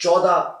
14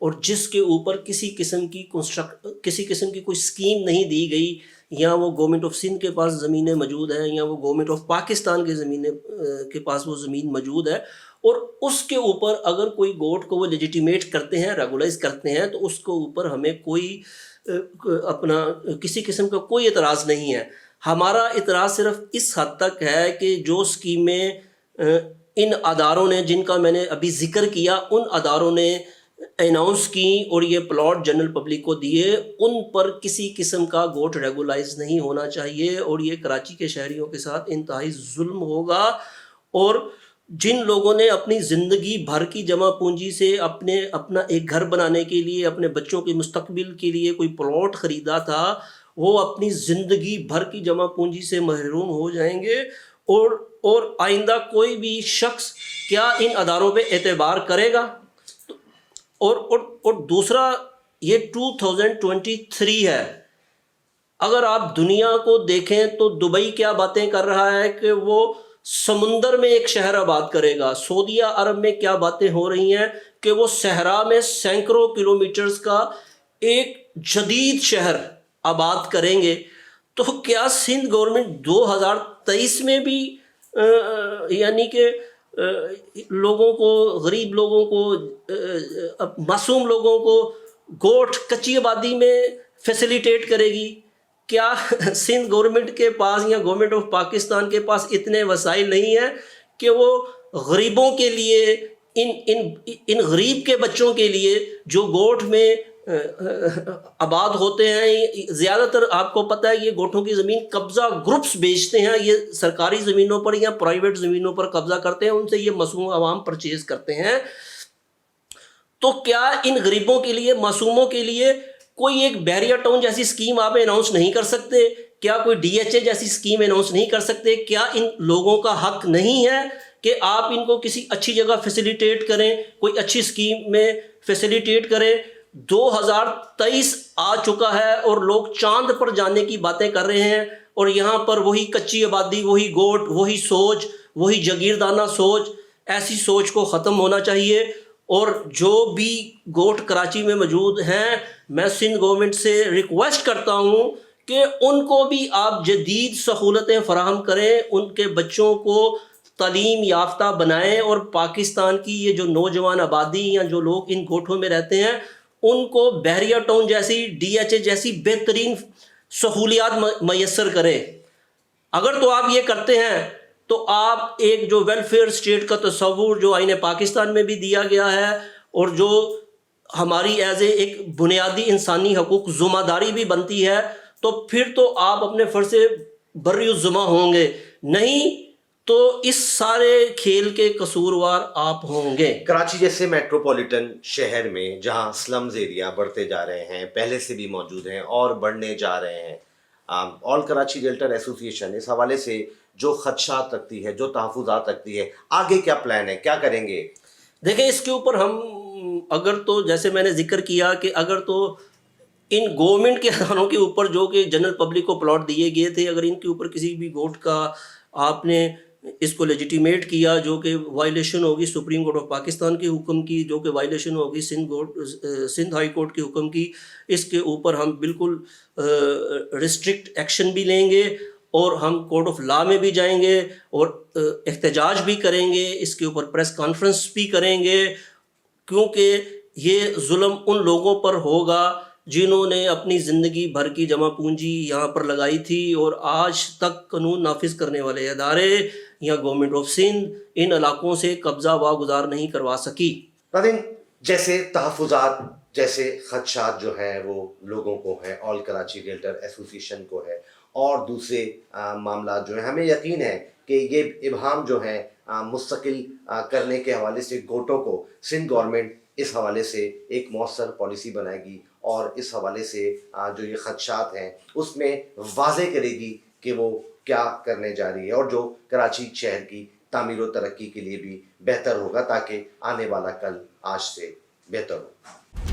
اور جس کے اوپر کسی قسم کی کوئی اسکیم نہیں دی گئی، یا وہ گورنمنٹ آف سندھ کے پاس زمینیں موجود ہیں یا وہ گورنمنٹ آف پاکستان کے کے پاس وہ زمین موجود ہے، اور اس کے اوپر اگر کوئی گوٹ کو وہ لیجیٹیمیٹ کرتے ہیں، ریگولائز کرتے ہیں، تو اس کے اوپر ہمیں کوئی اپنا کسی قسم کا کوئی اعتراض نہیں ہے. ہمارا اعتراض صرف اس حد تک ہے کہ جو اسکیمیں ان اداروں نے، جن کا میں نے ابھی ذکر کیا، ان اداروں نے اناؤنس کی اور یہ پلاٹ جنرل پبلک کو دیے، ان پر کسی قسم کا گوٹ ریگولائز نہیں ہونا چاہیے، اور یہ کراچی کے شہریوں کے ساتھ انتہائی ظلم ہوگا. اور جن لوگوں نے اپنی زندگی بھر کی جمع پونجی سے اپنا ایک گھر بنانے کے لیے، اپنے بچوں کے مستقبل کے لیے کوئی پلاٹ خریدا تھا، وہ اپنی زندگی بھر کی جمع پونجی سے محروم ہو جائیں گے. اور آئندہ کوئی بھی شخص کیا ان اداروں پہ اعتبار کرے گا؟ اور دوسرا، یہ 2023 ہے. اگر آپ دنیا کو دیکھیں تو دبئی کیا باتیں کر رہا ہے کہ وہ سمندر میں ایک شہر آباد کرے گا. سعودیہ عرب میں کیا باتیں ہو رہی ہیں کہ وہ صحرا میں سینکڑوں کلومیٹرز کا ایک جدید شہر آباد کریں گے. تو کیا سندھ گورنمنٹ 2023 میں بھی یعنی کہ لوگوں کو، غریب لوگوں کو، معصوم لوگوں کو گوٹ کچی آبادی میں فیسیلیٹیٹ کرے گی؟ کیا سندھ گورنمنٹ کے پاس یا گورنمنٹ آف پاکستان کے پاس اتنے وسائل نہیں ہیں کہ وہ غریبوں کے لیے، ان غریب کے بچوں کے لیے جو گوٹ میں آباد ہوتے ہیں؟ زیادہ تر آپ کو پتہ ہے یہ گوٹوں کی زمین قبضہ گروپس بیچتے ہیں، یہ سرکاری زمینوں پر یا پرائیویٹ زمینوں پر قبضہ کرتے ہیں، ان سے یہ معصوم عوام پرچیز کرتے ہیں. تو کیا ان غریبوں کے لیے، معصوموں کے لیے کوئی ایک بحریہ ٹاؤن جیسی اسکیم آپ اناؤنس نہیں کر سکتے؟ کیا کوئی DHA جیسی اسکیم اناؤنس نہیں کر سکتے؟ کیا ان لوگوں کا حق نہیں ہے کہ آپ ان کو کسی اچھی جگہ فیسیلیٹیٹ کریں، کوئی اچھی اسکیم میں فیسیلیٹیٹ کریں؟ 2023 آ چکا ہے اور لوگ چاند پر جانے کی باتیں کر رہے ہیں، اور یہاں پر وہی کچی آبادی، وہی گوٹ، وہی سوچ، وہی جاگیردانہ سوچ. ایسی سوچ کو ختم ہونا چاہیے. اور جو بھی گوٹ کراچی میں موجود ہیں، میں سندھ گورنمنٹ سے ریکویسٹ کرتا ہوں کہ ان کو بھی آپ جدید سہولتیں فراہم کریں، ان کے بچوں کو تعلیم یافتہ بنائیں، اور پاکستان کی یہ جو نوجوان آبادی یا جو لوگ ان گوٹھوں میں رہتے ہیں، ان کو بحریہ ٹاؤن جیسی، DHA جیسی بہترین سہولیات میسر کریں. اگر تو آپ یہ کرتے ہیں تو آپ ایک جو ویلفیئر اسٹیٹ کا تصور جو آئین پاکستان میں بھی دیا گیا ہے، اور جو ہماری ایز اے ایک بنیادی انسانی حقوق ذمہ داری بھی بنتی ہے، تو پھر تو آپ اپنے فرض سے بری الذمہ ہوں گے. نہیں تو اس سارے کھیل کے قصوروار آپ ہوں گے. کراچی جیسے میٹروپولیٹن شہر میں جہاں سلمز ایریا بڑھتے جا رہے ہیں، پہلے سے بھی موجود ہیں اور بڑھنے جا رہے ہیں، آل کراچی ریلٹر ایسوسی ایشن اس حوالے سے جو خدشات رکھتی ہے، جو تحفظات رکھتی ہے، آگے کیا پلان ہے، کیا کریں گے؟ دیکھیں، اس کے اوپر ہم اگر تو جیسے میں نے ذکر کیا کہ اگر تو ان گورنمنٹ کے اداروں کے اوپر جو کہ جنرل پبلک کو پلاٹ دیے گئے تھے، اگر ان کے اوپر کسی بھی گوٹ کا آپ نے اس کو لیجیٹیمیٹ کیا جو کہ وائلیشن ہوگی سپریم کورٹ آف پاکستان کے حکم کی، جو کہ وائلیشن ہوگی سندھ ہائی کورٹ کے حکم کی، اس کے اوپر ہم بالکل ریسٹرکٹ ایکشن بھی لیں گے، اور ہم کورٹ آف لا میں بھی جائیں گے اور احتجاج بھی کریں گے، اس کے اوپر پریس کانفرنس بھی کریں گے، کیونکہ یہ ظلم ان لوگوں پر ہوگا جنہوں نے اپنی زندگی بھر کی جمع پونجی یہاں پر لگائی تھی، اور آج تک قانون نافذ کرنے والے ادارے یا گورنمنٹ آف سندھ ان علاقوں سے قبضہ واگزار نہیں کروا سکی. ناظرین، جیسے تحفظات، جیسے خدشات جو ہیں وہ لوگوں کو ہیں، آل کراچی ریلٹر ایسوسی ایشن کو ہے، اور دوسرے معاملات جو ہیں، ہمیں یقین ہے کہ یہ ابہام جو ہیں مستقل کرنے کے حوالے سے گوٹوں کو سندھ گورنمنٹ اس حوالے سے ایک مؤثر پالیسی بنائے گی، اور اس حوالے سے جو یہ خدشات ہیں اس میں واضح کرے گی کہ وہ کیا کرنے جا رہی ہے، اور جو کراچی شہر کی تعمیر و ترقی کے لیے بھی بہتر ہوگا، تاکہ آنے والا کل آج سے بہتر ہو.